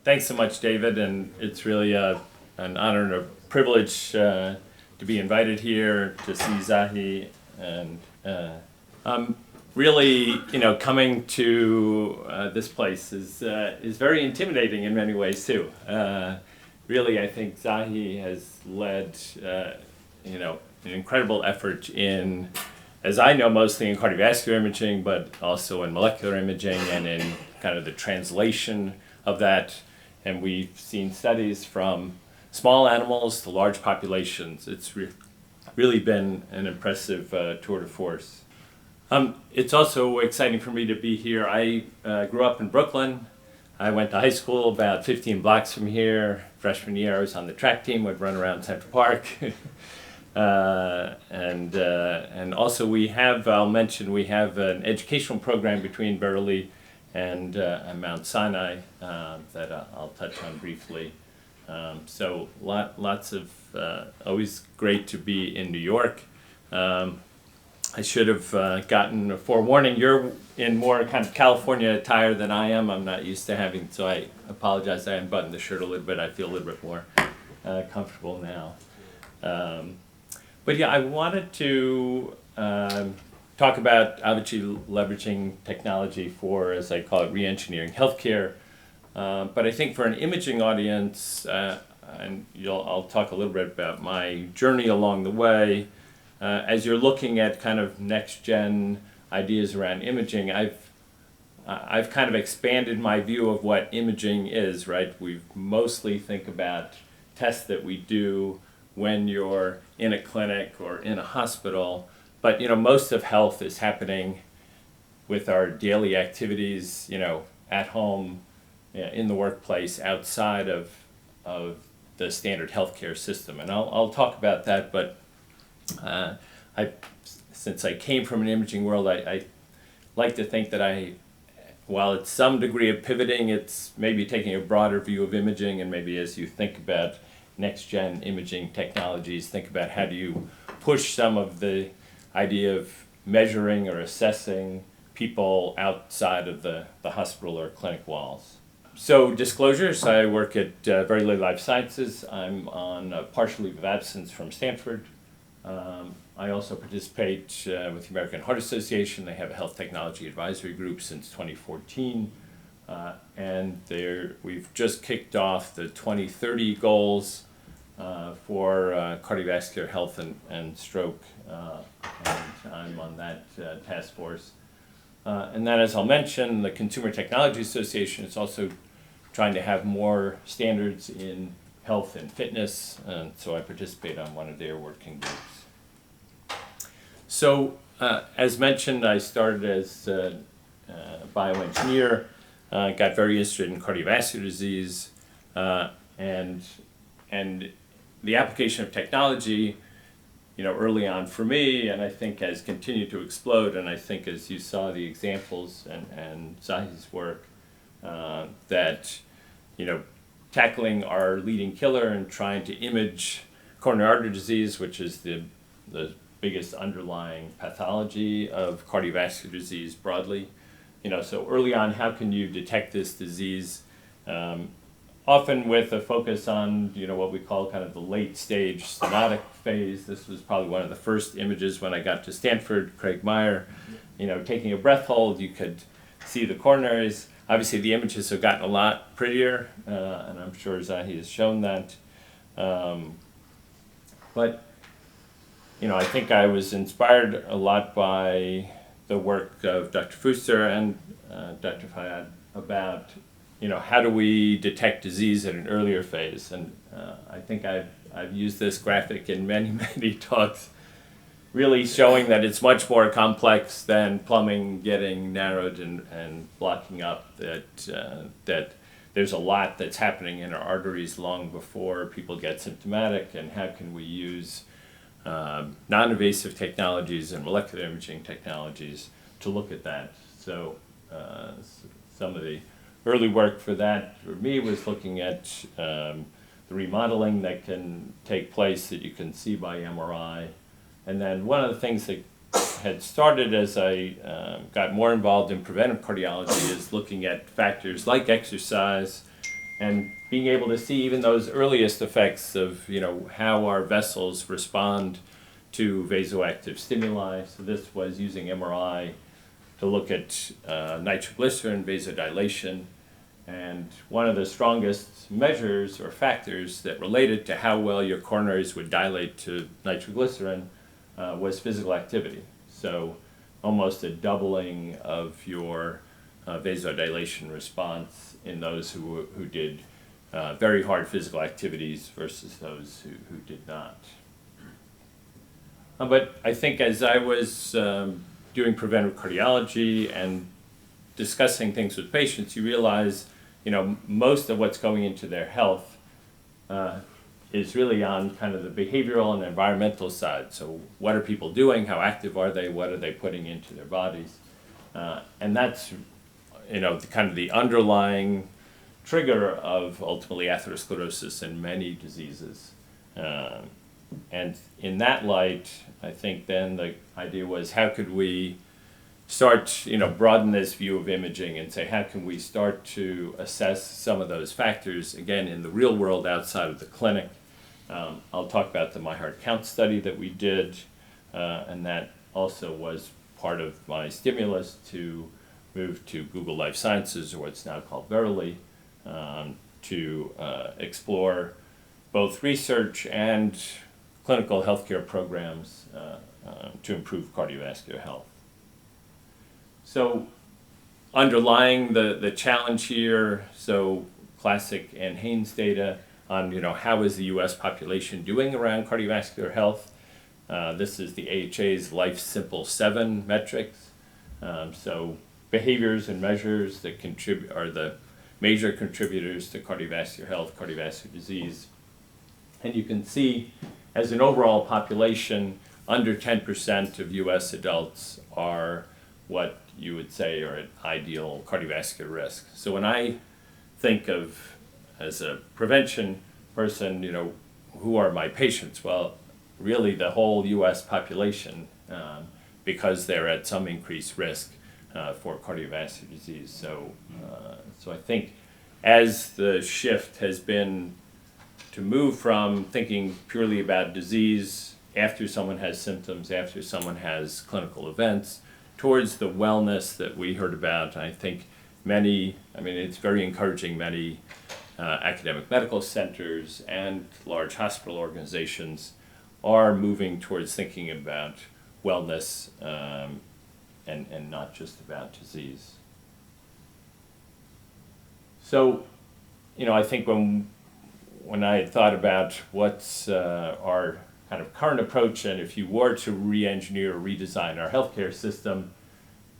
Thanks so much, David, and it's really an honor and a privilege to be invited here to see Zahi, and really, coming to this place is very intimidating in many ways too. Really, I think Zahi has led, an incredible effort in, as I know, mostly in cardiovascular imaging, but also in molecular imaging and in kind of the translation of that. And we've seen studies from small animals to large populations. It's really been an impressive tour de force. It's also exciting for me to be here. I grew up in Brooklyn. I went to high school about 15 blocks from here. Freshman year, I was on the track team. Would run around Central Park. And also I'll mention, we have an educational program between Berkeley and Mount Sinai that I'll touch on briefly. So lots of, always great to be in New York. I should have gotten a forewarning. You're in more kind of California attire than I am. I'm not used to having, so I apologize. I unbuttoned the shirt a little bit. I feel a little bit more comfortable now. But yeah, I wanted to talk about obviously leveraging technology for, as I call it, re-engineering healthcare. But I think for an imaging audience, and I'll talk a little bit about my journey along the way. As you're looking at kind of next-gen ideas around imaging, I've kind of expanded my view of what imaging is, right? We mostly think about tests that we do when you're in a clinic or in a hospital, but most of health is happening with our daily activities, at home, in the workplace, outside of the standard healthcare system, and I'll talk about that. But since I came from an imaging world, I like to think that while it's some degree of pivoting, it's maybe taking a broader view of imaging, and maybe as you think about next-gen imaging technologies, think about how do you push some of the idea of measuring or assessing people outside of the hospital or clinic walls. So disclosures, I work at Very Lay Life Sciences. I'm on a partial leave of absence from Stanford. I also participate with the American Heart Association. They have a health technology advisory group since 2014. And we've just kicked off the 2030 goals for cardiovascular health and stroke. And I'm on that task force. And then, as I'll mention, the Consumer Technology Association is also trying to have more standards in health and fitness, and so I participate on one of their working groups. So, as mentioned, I started as a bioengineer, got very interested in cardiovascular disease, and the application of technology, early on for me, and I think has continued to explode, and I think as you saw the examples and Zahi's work, that, tackling our leading killer and trying to image coronary artery disease, which is the biggest underlying pathology of cardiovascular disease broadly. So early on, how can you detect this disease? Often with a focus on, what we call kind of the late stage stenotic phase. This was probably one of the first images when I got to Stanford, Craig Meyer, taking a breath hold, you could see the coronaries. Obviously the images have gotten a lot prettier, and I'm sure Zahi has shown that. But, I think I was inspired a lot by the work of Dr. Fuster and Dr. Fayad about how do we detect disease at an earlier phase? And I think I've used this graphic in many, many talks, really showing that it's much more complex than plumbing getting narrowed and blocking up, that there's a lot that's happening in our arteries long before people get symptomatic, and how can we use non-invasive technologies and molecular imaging technologies to look at that. So some of the early work for that for me was looking at the remodeling that can take place that you can see by MRI. And then one of the things that had started as I got more involved in preventive cardiology is looking at factors like exercise and being able to see even those earliest effects of, how our vessels respond to vasoactive stimuli. So this was using MRI to look at nitroglycerin vasodilation. And one of the strongest measures or factors that related to how well your coronaries would dilate to nitroglycerin was physical activity. So almost a doubling of your vasodilation response in those who did very hard physical activities versus those who did not. But I think as I was doing preventive cardiology and discussing things with patients, you realize, most of what's going into their health is really on kind of the behavioral and environmental side. So what are people doing? How active are they? What are they putting into their bodies? And that's, kind of the underlying trigger of ultimately atherosclerosis in many diseases. And in that light, I think then the idea was, how could we start, broaden this view of imaging and say, how can we start to assess some of those factors, again, in the real world outside of the clinic. I'll talk about the My Heart Count study that we did, and that also was part of my stimulus to move to Google Life Sciences, or what's now called Verily, to explore both research and clinical healthcare programs to improve cardiovascular health. So underlying the challenge here, so classic and Haynes data on, how is the US population doing around cardiovascular health. This is the AHA's Life Simple 7 metrics. So behaviors and measures that contribute are the major contributors to cardiovascular health, cardiovascular disease. And you can see, as an overall population, under 10% of US adults are what you would say are at ideal cardiovascular risk. So when I think of, as a prevention person, who are my patients? Well, really the whole US population, because they're at some increased risk for cardiovascular disease. So I think as the shift has been to move from thinking purely about disease after someone has symptoms, after someone has clinical events, towards the wellness that we heard about. I think it's very encouraging, many academic medical centers and large hospital organizations are moving towards thinking about wellness and not just about disease. So, I think when I had thought about what's our kind of current approach, and if you were to re-engineer or redesign our healthcare system,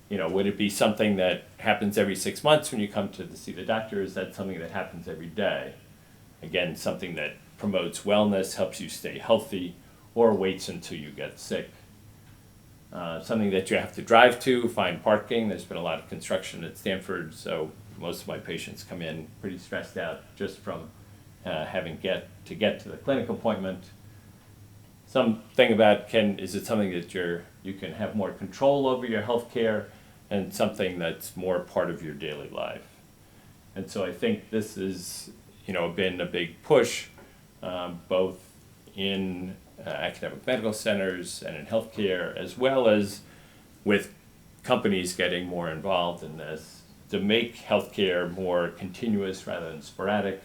would it be something that happens every 6 months when you come to see the doctor? Is that something that happens every day? Again, something that promotes wellness, helps you stay healthy, or waits until you get sick. Something that you have to drive to, find parking. There's been a lot of construction at Stanford, so most of my patients come in pretty stressed out just from having to get to the clinic appointment. Something about is it something that you can have more control over your health care, and something that's more part of your daily life. And so I think this has been a big push, both in academic medical centers and in healthcare, as well as with companies getting more involved in this, to make healthcare more continuous rather than sporadic,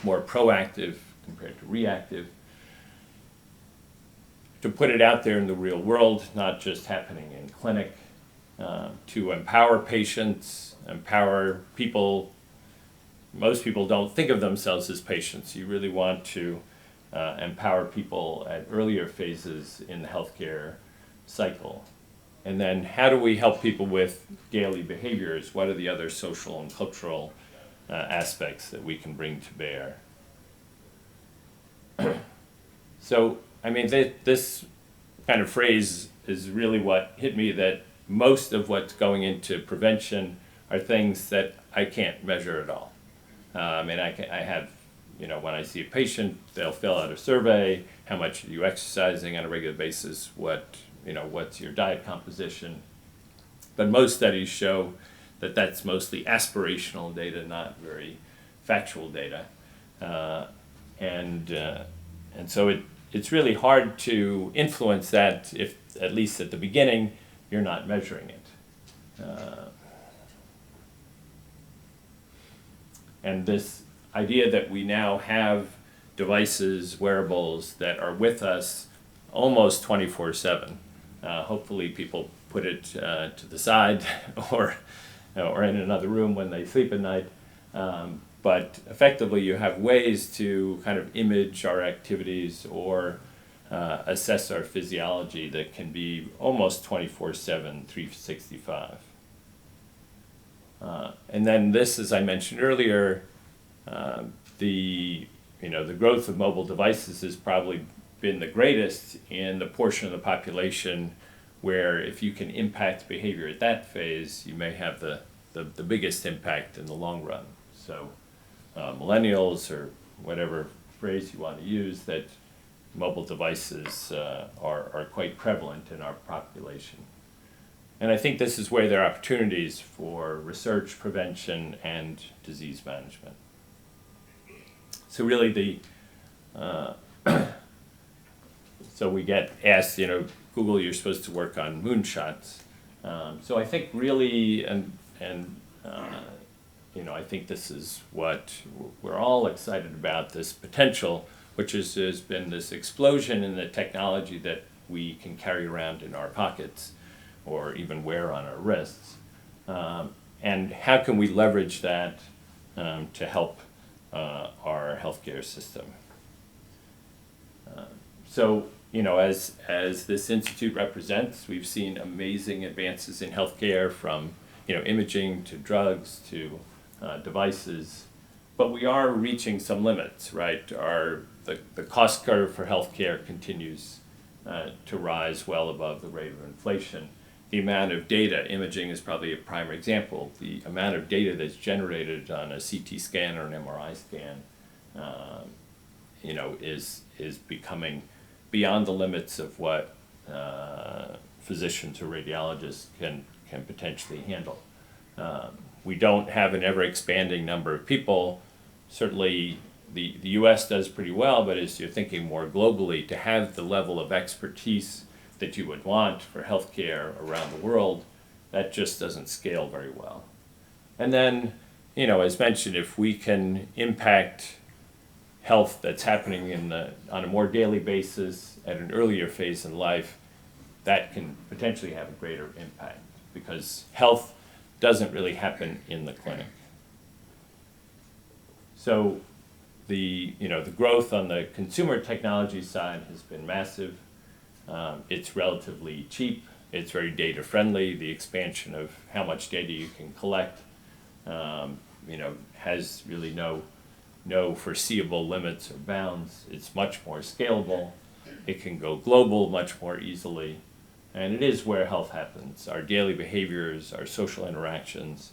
more proactive compared to reactive, to put it out there in the real world, not just happening in clinic, to empower patients, empower people. Most people don't think of themselves as patients. You really want to empower people at earlier phases in the healthcare cycle. And then how do we help people with daily behaviors? What are the other social and cultural aspects that we can bring to bear? So, this kind of phrase is really what hit me, that most of what's going into prevention are things that I can't measure at all. I have, when I see a patient, they'll fill out a survey, how much are you exercising on a regular basis, what's your diet composition. But most studies show that that's mostly aspirational data, not very factual data. And so it's really hard to influence that if, at least at the beginning, you're not measuring it. And this idea that we now have devices, wearables that are with us almost 24/7. Hopefully people put it to the side or in another room when they sleep at night. But effectively you have ways to kind of image our activities or assess our physiology that can be almost 24/7, 365. And then this, as I mentioned earlier, the growth of mobile devices has probably been the greatest in the portion of the population where if you can impact behavior at that phase, you may have the biggest impact in the long run. So millennials, or whatever phrase you want to use, that mobile devices are quite prevalent in our population. And I think this is where there are opportunities for research, prevention, and disease management. So really so we get asked, Google, you're supposed to work on moonshots. So I think really, I think this is what we're all excited about, this potential, which has been this explosion in the technology that we can carry around in our pockets or even wear on our wrists. And how can we leverage that to help our healthcare system? So, as this institute represents, we've seen amazing advances in healthcare, from imaging to drugs to devices, but we are reaching some limits, right? The cost curve for healthcare continues to rise well above the rate of inflation. The amount of data, imaging is probably a prime example, the amount of data that's generated on a CT scan or an MRI scan, is becoming beyond the limits of what physicians or radiologists can potentially handle. We don't have an ever-expanding number of people. Certainly the US does pretty well, but as you're thinking more globally, to have the level of expertise that you would want for healthcare around the world, that just doesn't scale very well. And then, as mentioned, if we can impact health that's happening on a more daily basis at an earlier phase in life, that can potentially have a greater impact, because health doesn't really happen in the clinic. So the growth on the consumer technology side has been massive. It's relatively cheap. It's very data friendly. The expansion of how much data you can collect, has really no foreseeable limits or bounds. It's much more scalable. It can go global much more easily. And it is where health happens. Our daily behaviors, our social interactions,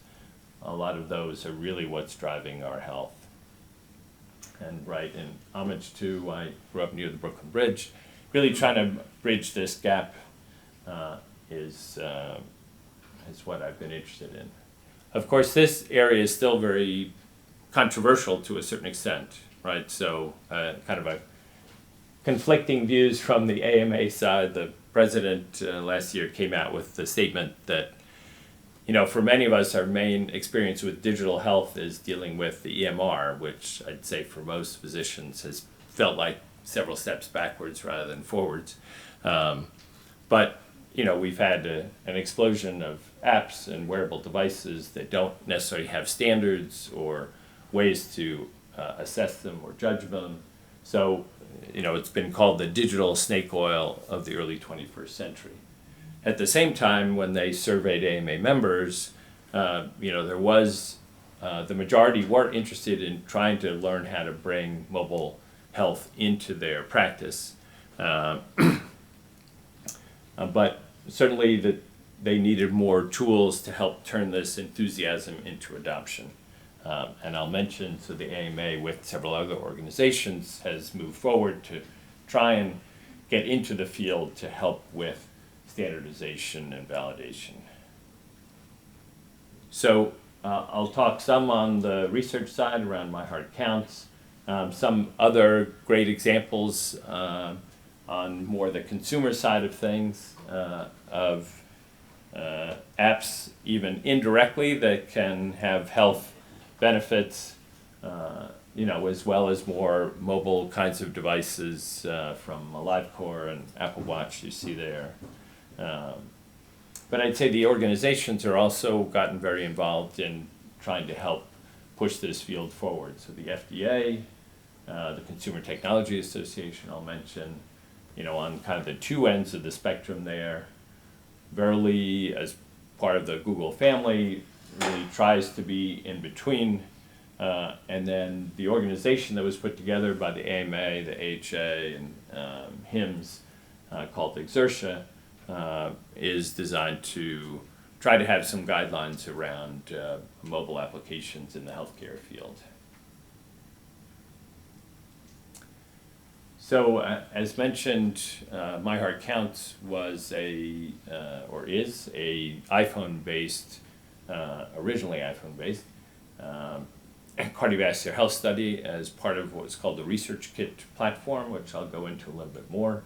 a lot of those are really what's driving our health. And in homage to, I grew up near the Brooklyn Bridge, really trying to bridge this gap is what I've been interested in. Of course, this area is still very controversial to a certain extent, right? So kind of a conflicting views from the AMA side. The president last year came out with the statement that, for many of us, our main experience with digital health is dealing with the EMR, which I'd say for most physicians has felt like several steps backwards rather than forwards. But we've had an explosion of apps and wearable devices that don't necessarily have standards or ways to assess them or judge them. So, it's been called the digital snake oil of the early 21st century. At the same time, when they surveyed AMA members, there was, the majority were interested in trying to learn how to bring mobile health into their practice. But certainly that they needed more tools to help turn this enthusiasm into adoption. And I'll mention, so the AMA with several other organizations has moved forward to try and get into the field to help with standardization and validation. So I'll talk some on the research side around My Heart Counts, some other great examples on more the consumer side of things, of apps even indirectly that can have health benefits, as well as more mobile kinds of devices from AliveCore and Apple Watch you see there. But I'd say the organizations are also gotten very involved in trying to help push this field forward. So the FDA, the Consumer Technology Association I'll mention, on kind of the two ends of the spectrum there. Verily, as part of the Google family, really tries to be in between. And then the organization that was put together by the AMA, the AHA, and HIMSS, called Exertia, is designed to try to have some guidelines around mobile applications in the healthcare field. So, as mentioned, My Heart Counts was is a iPhone-based, originally iPhone-based, cardiovascular health study as part of what's called the Research Kit platform, which I'll go into a little bit more,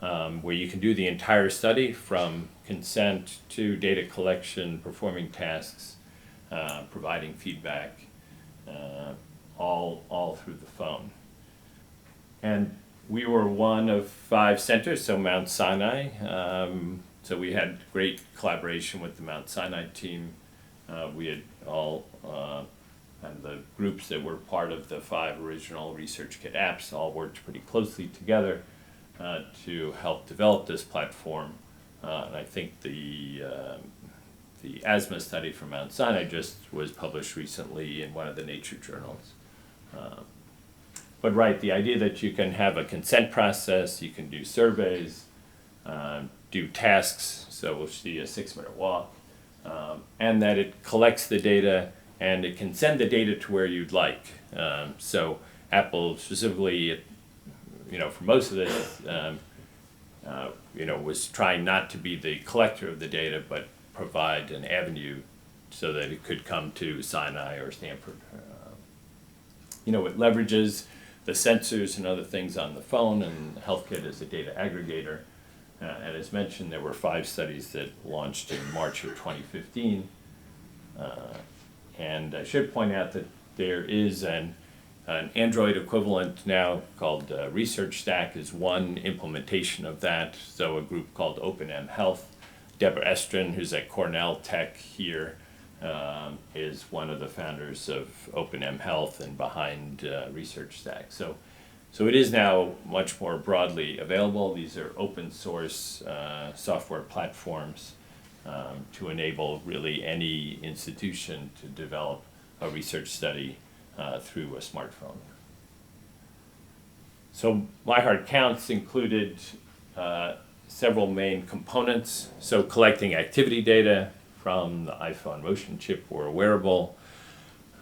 where you can do the entire study from consent to data collection, performing tasks, providing feedback, all through the phone. And we were one of 5 centers, so Mount Sinai. So we had great collaboration with the Mount Sinai team. We had all and the groups that were part of the 5 original Research Kit apps all worked pretty closely together to help develop this platform. And I think the asthma study from Mount Sinai just was published recently in one of the Nature journals. But right, the idea that you can have a consent process, you can do surveys, do tasks, so we'll see a 6-minute walk, and that it collects the data and it can send the data to where you'd like. So Apple specifically, for most of this, was trying not to be the collector of the data, but provide an avenue so that it could come to Sinai or Stanford. It leverages the sensors and other things on the phone, and HealthKit is a data aggregator. And as mentioned, there were 5 studies that launched in March of 2015. And I should point out that there is an Android equivalent now called Research Stack is one implementation of that. So a group called OpenM Health, Deborah Estrin, who's at Cornell Tech here, is one of the founders of OpenM Health and behind Research Stack. So it is now much more broadly available. These are open source software platforms to enable really any institution to develop a research study through a smartphone. So My Heart Counts included several main components. So collecting activity data from the iPhone motion chip or a wearable,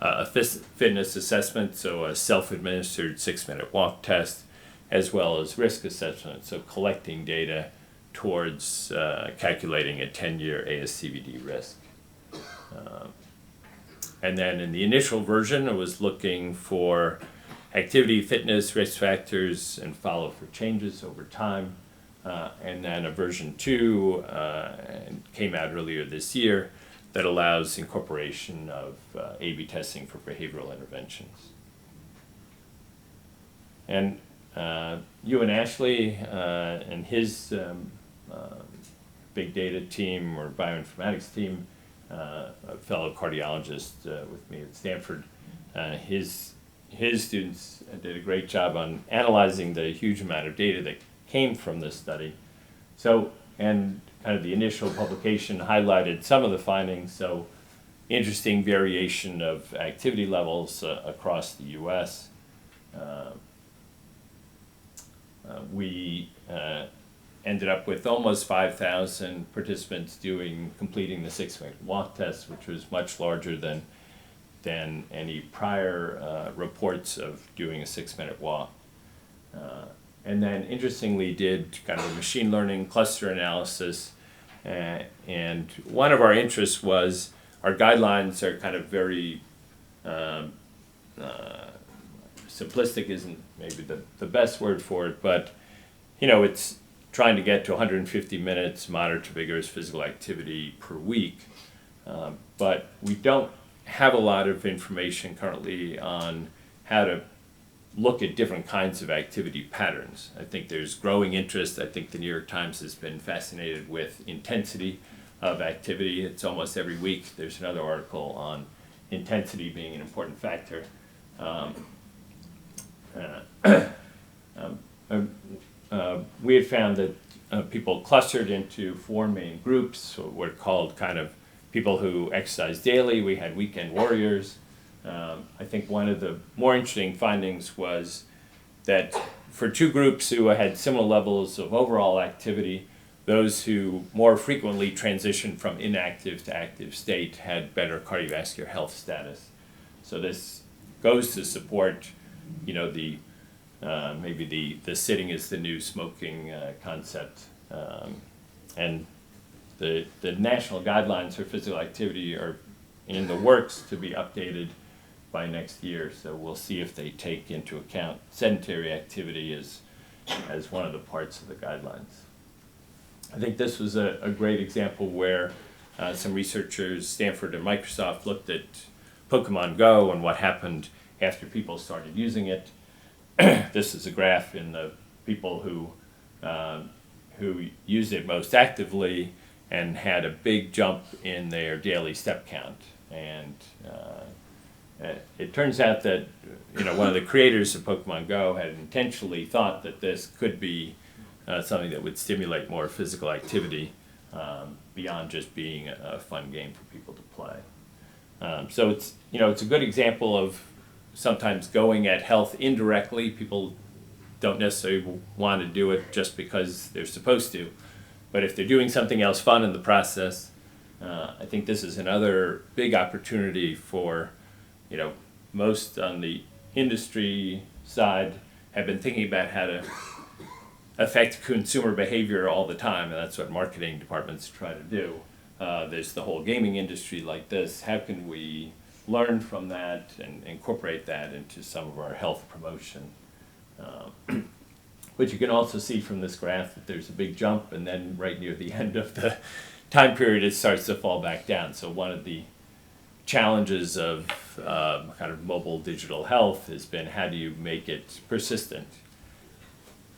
a fitness assessment, so a self-administered 6-minute walk test, as well as risk assessment, so collecting data towards calculating a 10-year ASCVD risk. And then in the initial version, it was looking for activity, fitness, risk factors, and follow for changes over time. And then a version 2 came out earlier this year that allows incorporation of A/B testing for behavioral interventions. And Ewan Ashley and his big data team or bioinformatics team, a fellow cardiologist with me at Stanford, his students did a great job on analyzing the huge amount of data that came from this study. So, and kind of the initial publication highlighted some of the findings. So, interesting variation of activity levels across the U.S. We ended up with almost 5,000 participants completing the 6-minute walk test, which was much larger than any prior reports of doing a 6-minute walk. And then interestingly did kind of a machine learning cluster analysis. And one of our interests was our guidelines are kind of very simplistic isn't maybe the best word for it, but it's trying to get to 150 minutes moderate to vigorous physical activity per week. But we don't have a lot of information currently on how to look at different kinds of activity patterns. I think there's growing interest. I think the New York Times has been fascinated with intensity of activity. It's almost every week there's another article on intensity being an important factor. We had found that people clustered into four main groups, what are called kind of people who exercise daily. We had weekend warriors. I think one of the more interesting findings was that for two groups who had similar levels of overall activity, those who more frequently transitioned from inactive to active state had better cardiovascular health status. So this goes to support, maybe the sitting is the new smoking concept. And the national guidelines for physical activity are in the works to be updated by next year. So we'll see if they take into account sedentary activity as one of the parts of the guidelines. I think this was a great example where some researchers, Stanford and Microsoft, looked at Pokemon Go and what happened after people started using it. This is a graph in the people who used it most actively and had a big jump in their daily step count. And it turns out that one of the creators of Pokemon Go had intentionally thought that this could be something that would stimulate more physical activity beyond just being a fun game for people to play. So it's a good example of sometimes going at health indirectly. People don't necessarily want to do it just because they're supposed to, but if they're doing something else fun in the process, I think this is another big opportunity for, most on the industry side have been thinking about how to affect consumer behavior all the time, and that's what marketing departments try to do. There's the whole gaming industry like this. How can we learn from that and incorporate that into some of our health promotion? But you can also see from this graph that there's a big jump, and then right near the end of the time period it starts to fall back down. So one of the challenges of kind of mobile digital health has been, how do you make it persistent?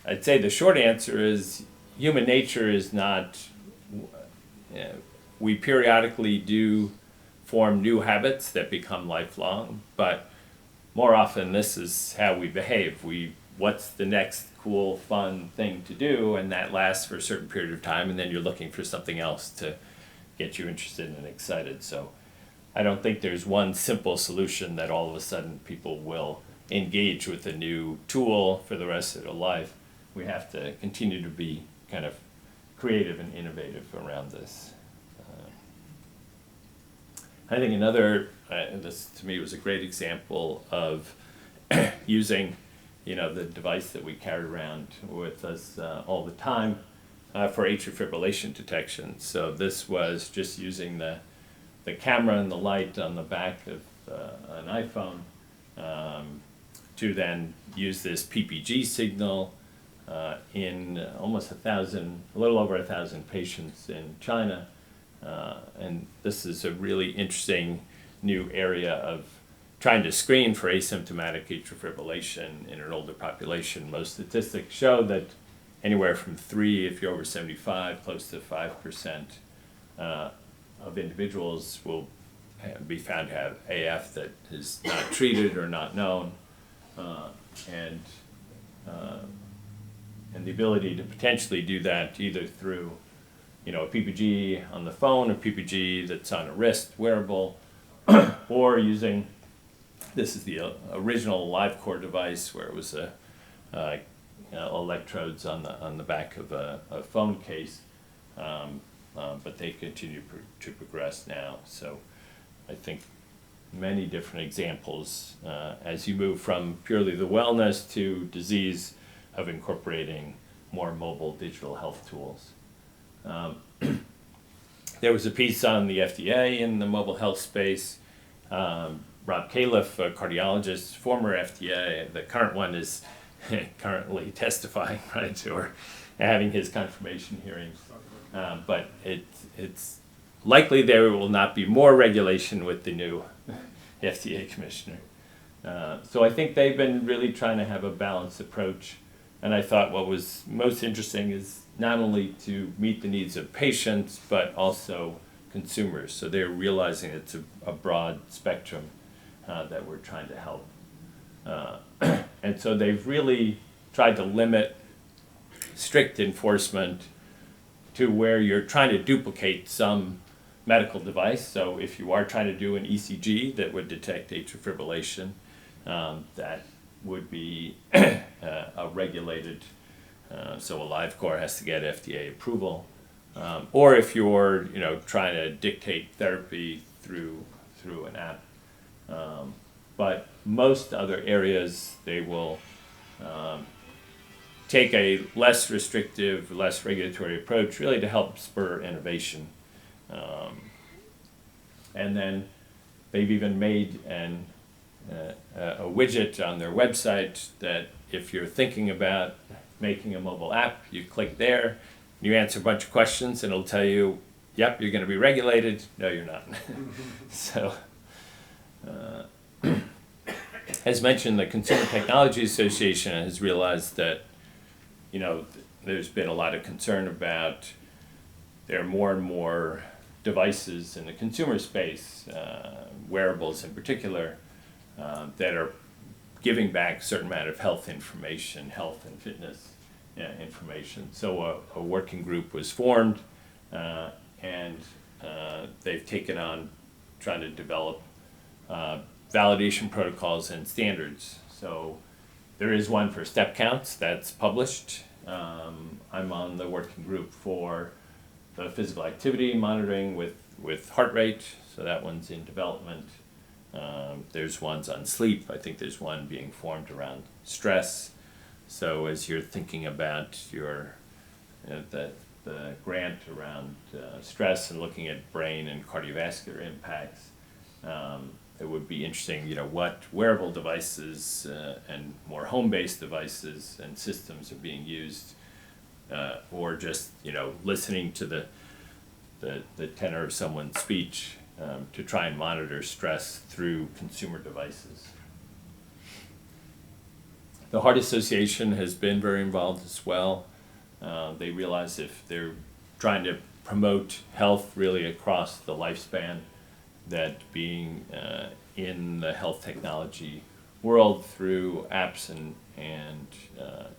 I'd say the short answer is human nature is not, we periodically do form new habits that become lifelong, but more often this is how we behave. What's the next cool, fun thing to do, and that lasts for a certain period of time, and then you're looking for something else to get you interested and excited. So I don't think there's one simple solution that all of a sudden people will engage with a new tool for the rest of their life. We have to continue to be kind of creative and innovative around this. I think another, this to me was a great example of using, the device that we carry around with us all the time for atrial fibrillation detection. So this was just using the camera and the light on the back of an iPhone to then use this PPG signal in almost a little over 1,000 patients in China. And this is a really interesting new area of trying to screen for asymptomatic atrial fibrillation in an older population. Most statistics show that anywhere from 3, if you're over 75, close to 5% of individuals will be found to have AF that is not treated or not known. And the ability to potentially do that either through a PPG on the phone, a PPG that's on a wrist wearable, or using, this is the original LiveCore device where it was electrodes on the back of a phone case, but they continue to progress now. So I think many different examples as you move from purely the wellness to disease of incorporating more mobile digital health tools. There was a piece on the FDA in the mobile health space. Rob Califf, a cardiologist, former FDA, the current one is currently testifying, right, or having his confirmation hearings. But it's likely there will not be more regulation with the new FDA commissioner. So I think they've been really trying to have a balanced approach. And I thought what was most interesting is not only to meet the needs of patients, but also consumers. So they're realizing it's a broad spectrum that we're trying to help. And so they've really tried to limit strict enforcement to where you're trying to duplicate some medical device. So if you are trying to do an ECG that would detect atrial fibrillation, that would be a regulated, so a live core has to get FDA approval. Or if you're trying to dictate therapy through an app. But most other areas, they will take a less restrictive, less regulatory approach really to help spur innovation. And then they've even made a widget on their website that if you're thinking about making a mobile app, you click there, you answer a bunch of questions, and it'll tell you, yep, you're going to be regulated. No, you're not. So, as mentioned, the Consumer Technology Association has realized that, there's been a lot of concern about there are more and more devices in the consumer space, wearables in particular, that are giving back a certain amount of health information, health and fitness information. So a working group was formed, and they've taken on trying to develop validation protocols and standards. So there is one for step counts that's published. I'm on the working group for the physical activity monitoring with heart rate, so that one's in development. There's ones on sleep. I think there's one being formed around stress. So as you're thinking about your the grant around stress and looking at brain and cardiovascular impacts, it would be interesting, what wearable devices and more home-based devices and systems are being used, or just listening to the tenor of someone's speech to try and monitor stress through consumer devices. The Heart Association has been very involved as well. They realize if they're trying to promote health really across the lifespan, that being in the health technology world through apps and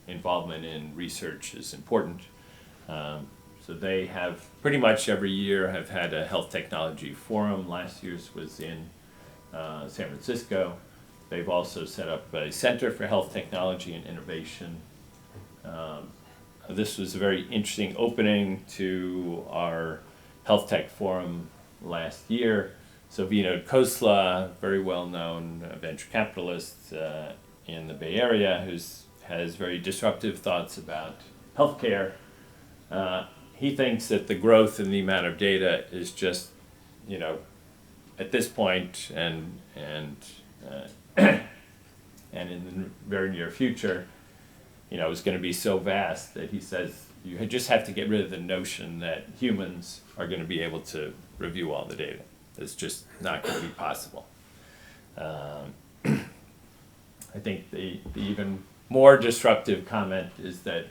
involvement in research is important. So they have pretty much every year have had a health technology forum. Last year's was in San Francisco. They've also set up a Center for Health Technology and Innovation. This was a very interesting opening to our Health Tech Forum last year. So Vinod Khosla, very well-known venture capitalist in the Bay Area, who has very disruptive thoughts about healthcare. He thinks that the growth in the amount of data is just, at this point and in the very near future, is going to be so vast that he says you just have to get rid of the notion that humans are going to be able to review all the data. It's just not going to be possible. I think the even more disruptive comment is that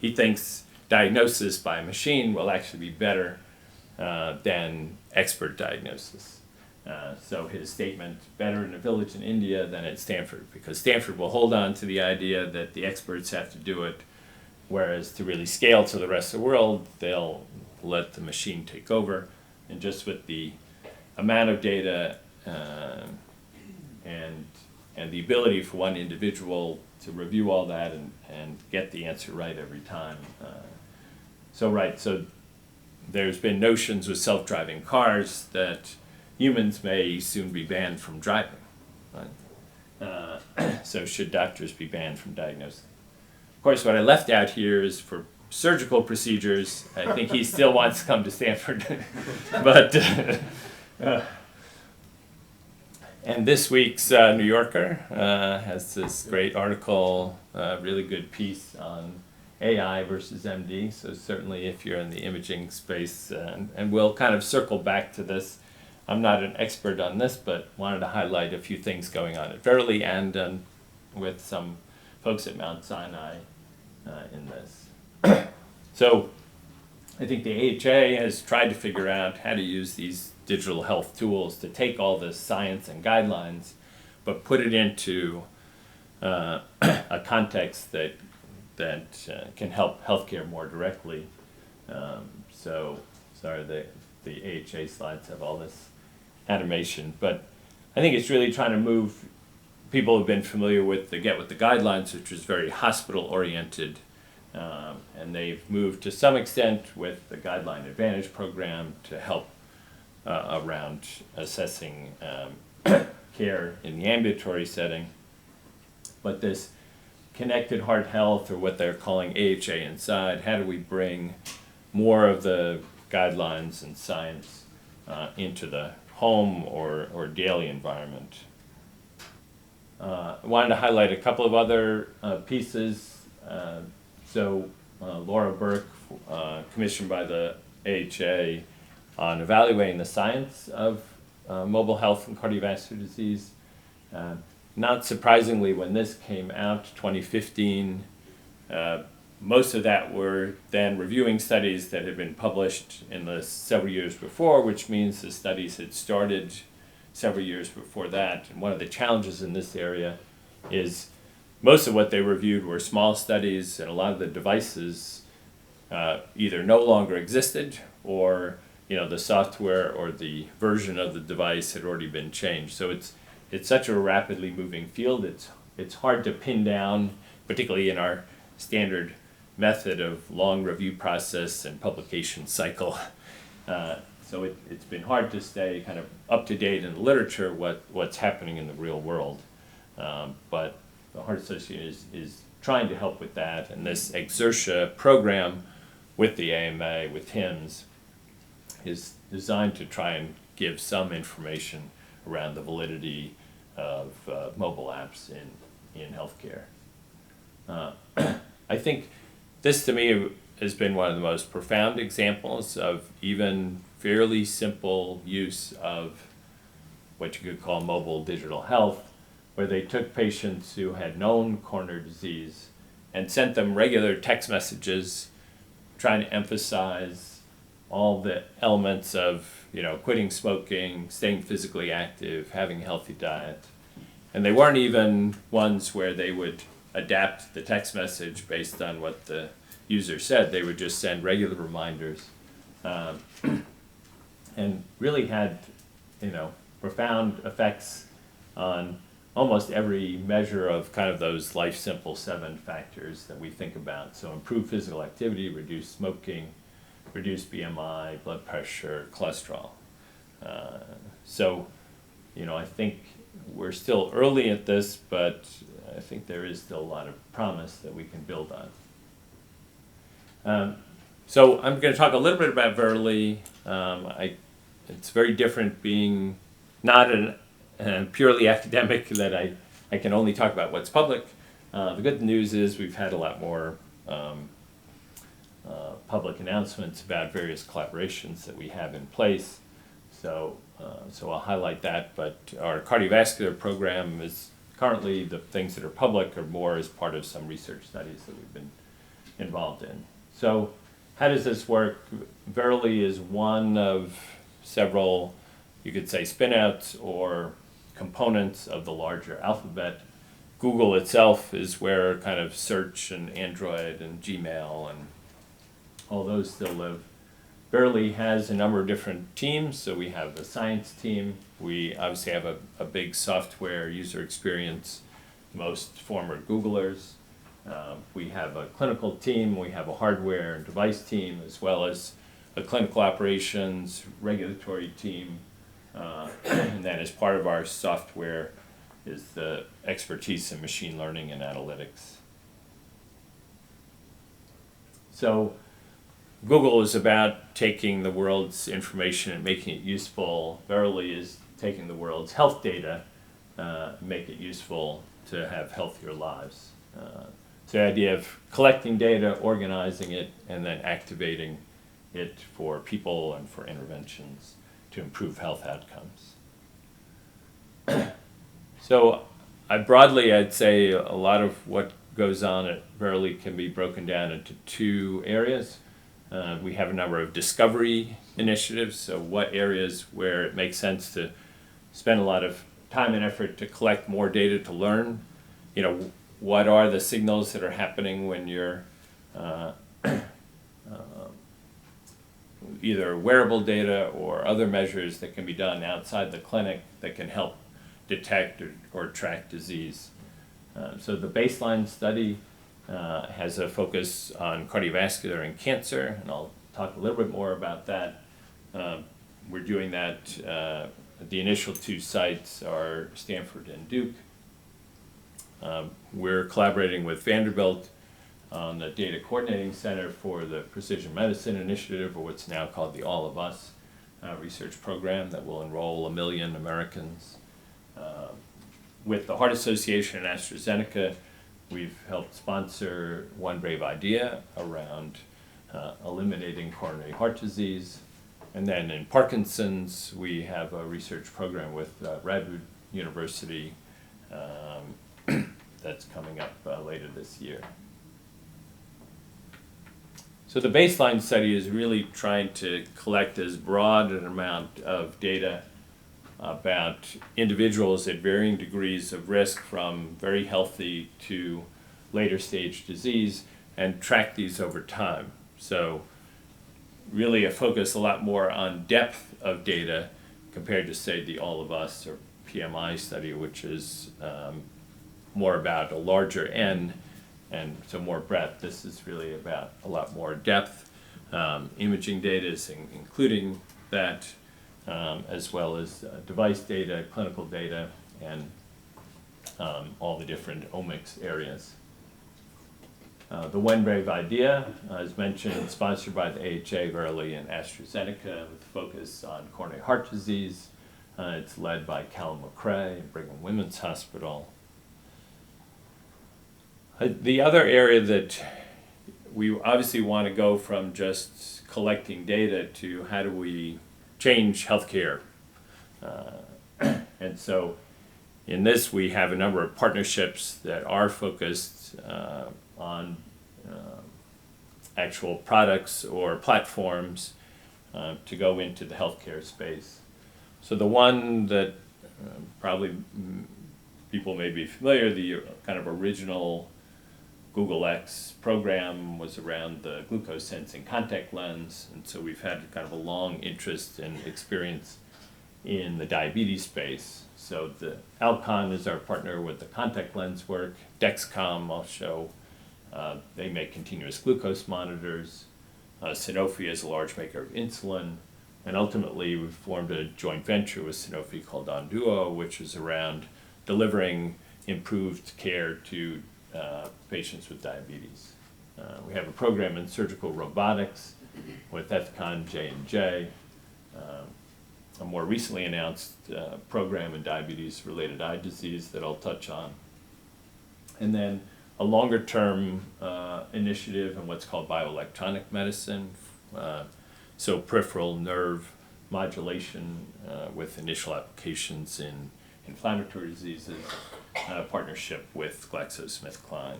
he thinks diagnosis by machine will actually be better than expert diagnosis. So his statement, better in a village in India than at Stanford, because Stanford will hold on to the idea that the experts have to do it, whereas to really scale to the rest of the world, they'll let the machine take over. And just with the amount of data and the ability for one individual to review all that and get the answer right every time. So there's been notions with self-driving cars that humans may soon be banned from driving. Right? So should doctors be banned from diagnosing? Of course, what I left out here is for surgical procedures. I think he still wants to come to Stanford. But and this week's New Yorker has this great article, really good piece on AI versus MD. So certainly if you're in the imaging space, and we'll kind of circle back to this. I'm not an expert on this, but wanted to highlight a few things going on at Verily and with some folks at Mount Sinai in this. So I think the AHA has tried to figure out how to use these digital health tools to take all this science and guidelines, but put it into a context that can help healthcare more directly. So sorry, the AHA slides have all this animation, but I think it's really trying to move. People have been familiar with the Get With The Guidelines, which is very hospital oriented, and they've moved to some extent with the Guideline Advantage program to help around assessing care in the ambulatory setting. But this connected heart health, or what they're calling AHA Inside, how do we bring more of the guidelines and science into the home or daily environment? I wanted to highlight a couple of other pieces. Laura Burke, commissioned by the AHA on evaluating the science of mobile health and cardiovascular disease. Not surprisingly, when this came out, 2015, most of that were then reviewing studies that had been published in the several years before, which means the studies had started several years before that. And one of the challenges in this area is most of what they reviewed were small studies, and a lot of the devices either no longer existed, or the software or the version of the device had already been changed. So it's such a rapidly moving field. It's hard to pin down, particularly in our standard method of long review process and publication cycle. So it's been hard to stay kind of up to date in the literature what's happening in the real world. But the Heart Association is trying to help with that, and this Exertia program with the AMA, with HIMSS, is designed to try and give some information around the validity of mobile apps in healthcare. I think this, to me, has been one of the most profound examples of even fairly simple use of what you could call mobile digital health, where they took patients who had known coronary disease and sent them regular text messages trying to emphasize all the elements of quitting smoking, staying physically active, having a healthy diet. And they weren't even ones where they would adapt the text message based on what the user said. They would just send regular reminders, and really had profound effects on almost every measure of kind of those life simple 7 factors that we think about. So improve physical activity, reduce smoking, reduce BMI, blood pressure, cholesterol. I think we're still early at this, but I think there is still a lot of promise that we can build on. So I'm going to talk a little bit about Verily. It's very different being not purely academic, that I can only talk about what's public. The good news is we've had a lot more public announcements about various collaborations that we have in place. So I'll highlight that, but our cardiovascular program is currently, the things that are public are more as part of some research studies that we've been involved in. So how does this work? Verily is one of several, you could say, spin-outs or components of the larger alphabet. Google itself is where kind of search and Android and Gmail and all those still live. Verily has a number of different teams. So we have the science team. We obviously have a big software user experience, most former Googlers. We have a clinical team. We have a hardware and device team, as well as a clinical operations regulatory team. And then as part of our software is the expertise in machine learning and analytics. So Google is about taking the world's information and making it useful. Verily is taking the world's health data, make it useful to have healthier lives. So the idea of collecting data, organizing it, and then activating it for people and for interventions to improve health outcomes. So I'd say a lot of what goes on at Verily can be broken down into two areas. We have a number of discovery initiatives, so what areas where it makes sense to spend a lot of time and effort to collect more data to learn, what are the signals that are happening when you're either wearable data or other measures that can be done outside the clinic that can help detect or track disease. So the baseline study has a focus on cardiovascular and cancer, and I'll talk a little bit more about that. We're doing that, the initial two sites are Stanford and Duke. We're collaborating with Vanderbilt on the Data Coordinating Center for the Precision Medicine Initiative, or what's now called the All of Us research program that will enroll 1 million Americans. With the Heart Association and AstraZeneca, we've helped sponsor One Brave Idea around eliminating coronary heart disease. And then in Parkinson's, we have a research program with Radboud University that's coming up later this year. So the baseline study is really trying to collect as broad an amount of data about individuals at varying degrees of risk from very healthy to later stage disease and track these over time. So really a focus a lot more on depth of data compared to, say, the All of Us or TMII study, which is more about a larger N and so more breadth. This is really about a lot more depth. Imaging data is including that, as well as device data, clinical data, and all the different omics areas. The One Brave Idea, as mentioned, sponsored by the AHA, Verily, and AstraZeneca, with focus on coronary heart disease. It's led by Callum McRae at Brigham Women's Hospital. The other area that we obviously want to go from just collecting data to how do we change healthcare. And so in this, we have a number of partnerships that are focused on actual products or platforms to go into the healthcare space. So the one that probably people may be familiar, the kind of original Google X program was around the glucose sensing contact lens, and so we've had kind of a long interest and experience in the diabetes space. So the Alcon is our partner with the contact lens work. Dexcom, I'll show, they make continuous glucose monitors. Sanofi is a large maker of insulin. And ultimately, we've formed a joint venture with Sanofi called Onduo, which is around delivering improved care to patients with diabetes. We have a program in surgical robotics with Ethicon J&J, a more recently announced program in diabetes-related eye disease that I'll touch on. And then a longer-term initiative in what's called bioelectronic medicine, so peripheral nerve modulation with initial applications in inflammatory diseases, partnership with GlaxoSmithKline.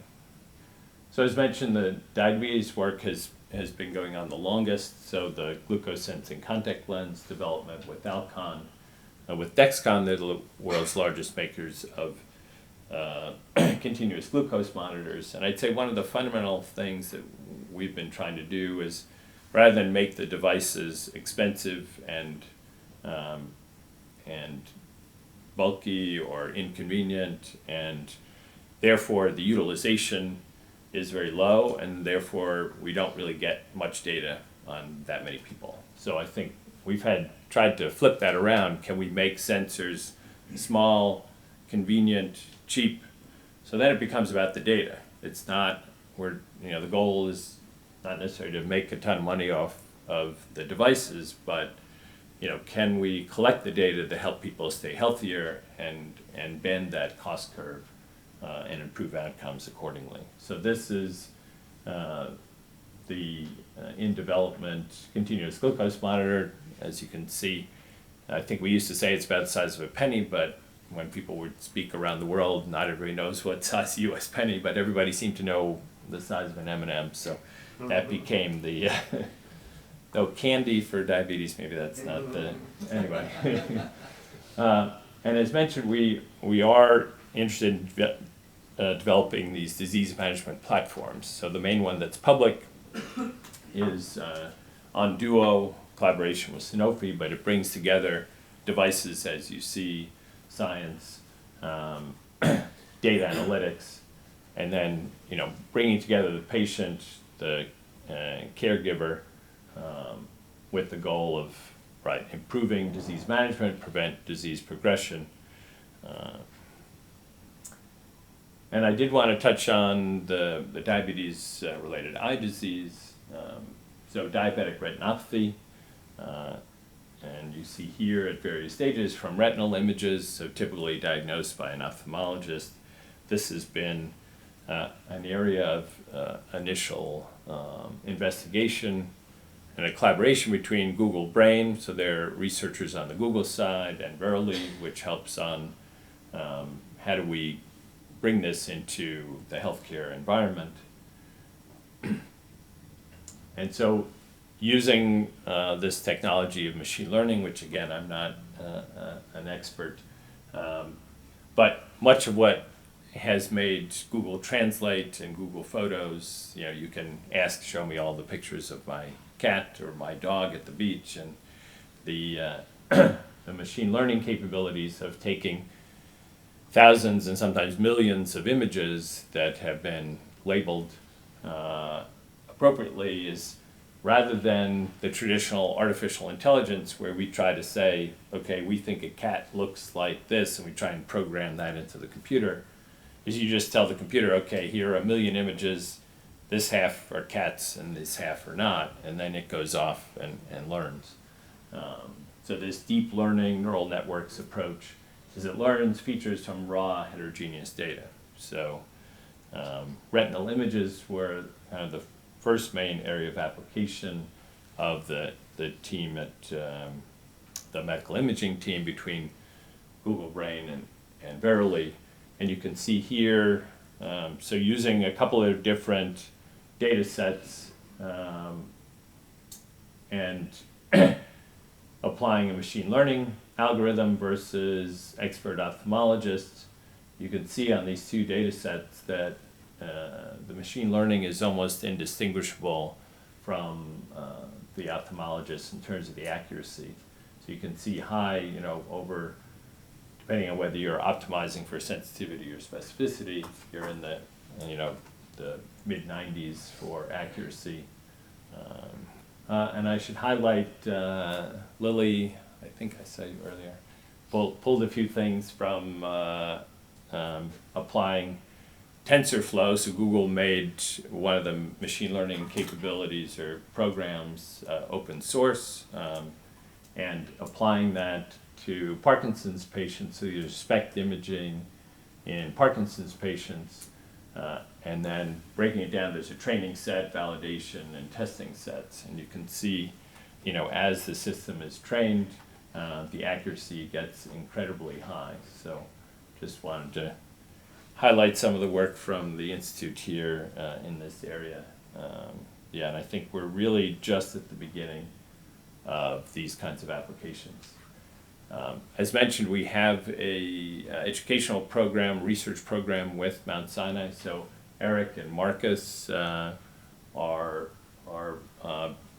So as mentioned, the diabetes work has been going on the longest, so the glucose sensing contact lens development with Alcon, with Dexcom, they're the world's largest makers of continuous glucose monitors. And I'd say one of the fundamental things that we've been trying to do is, rather than make the devices expensive and bulky or inconvenient, and therefore the utilization is very low, and therefore we don't really get much data on that many people. So I think we've tried to flip that around. Can we make sensors small, convenient, cheap? So then it becomes about the data. It's not, the goal is not necessarily to make a ton of money off of the devices, but can we collect the data to help people stay healthier and bend that cost curve and improve outcomes accordingly. So this is the in development continuous glucose monitor. As you can see, I think we used to say it's about the size of a penny, but when people would speak around the world, not everybody knows what size the U.S. penny, but everybody seemed to know the size of an M&M. So that became the though candy for diabetes, maybe that's not the anyway. And as mentioned, we are interested in developing these disease management platforms. So the main one that's public is on Duo, collaboration with Sanofi, but it brings together devices, as you see, science, data analytics, and then bringing together the patient, the caregiver, with the goal of improving disease management, prevent disease progression. And I did want to touch on the diabetes related eye disease, so diabetic retinopathy, and you see here at various stages from retinal images, so typically diagnosed by an ophthalmologist. This has been an area of initial investigation and a collaboration between Google Brain, so they're researchers on the Google side, and Verily, which helps on how do we bring this into the healthcare environment. And so using this technology of machine learning, which again, I'm not an expert, but much of what has made Google Translate and Google Photos, you can ask, show me all the pictures of my cat or my dog at the beach, and the the machine learning capabilities of taking thousands and sometimes millions of images that have been labeled appropriately is, rather than the traditional artificial intelligence where we try to say, okay, we think a cat looks like this, and we try and program that into the computer, is you just tell the computer, okay, here are 1 million images, this half are cats and this half are not, and then it goes off and learns. So this deep learning neural networks approach is it learns features from raw heterogeneous data. So retinal images were kind of the first main area of application of the team at the medical imaging team between Google Brain and Verily. And you can see here, so using a couple of different data sets and applying a machine learning algorithm versus expert ophthalmologists, you can see on these two data sets that the machine learning is almost indistinguishable from the ophthalmologist in terms of the accuracy. So you can see high, over, depending on whether you're optimizing for sensitivity or specificity, you're in the, the mid-90s for accuracy. And I should highlight Lily, I think I saw you earlier, pulled a few things from applying TensorFlow. So Google made one of the machine learning capabilities or programs open source, and applying that to Parkinson's patients. So you SPECT imaging in Parkinson's patients, and then breaking it down, there's a training set, validation, and testing sets. And you can see, as the system is trained, the accuracy gets incredibly high. So just wanted to highlight some of the work from the Institute here in this area. And I think we're really just at the beginning of these kinds of applications. As mentioned, we have a educational program, research program with Mount Sinai. So Eric and Marcus are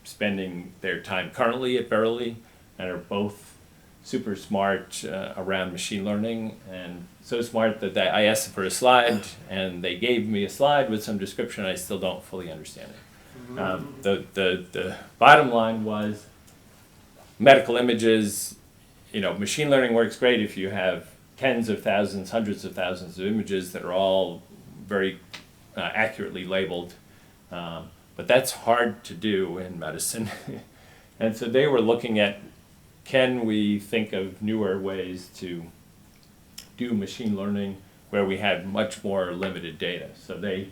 spending their time currently at Verily and are both super smart around machine learning, and so smart that I asked them for a slide, and they gave me a slide with some description. I still don't fully understand it. The bottom line was medical images. Machine learning works great if you have tens of thousands, hundreds of thousands of images that are all very accurately labeled. But that's hard to do in medicine. And so they were looking at, can we think of newer ways to do machine learning where we had much more limited data? So they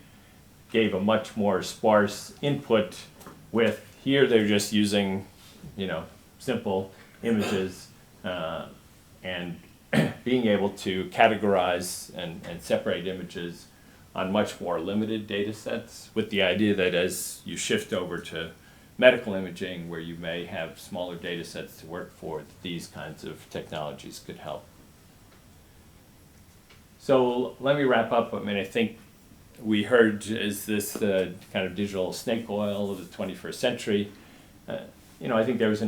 gave a much more sparse input with, here they're just using, simple images and being able to categorize and separate images on much more limited data sets, with the idea that as you shift over to medical imaging, where you may have smaller data sets to work for, these kinds of technologies could help. So let me wrap up. I think we heard, is this the kind of digital snake oil of the 21st century? I think there was an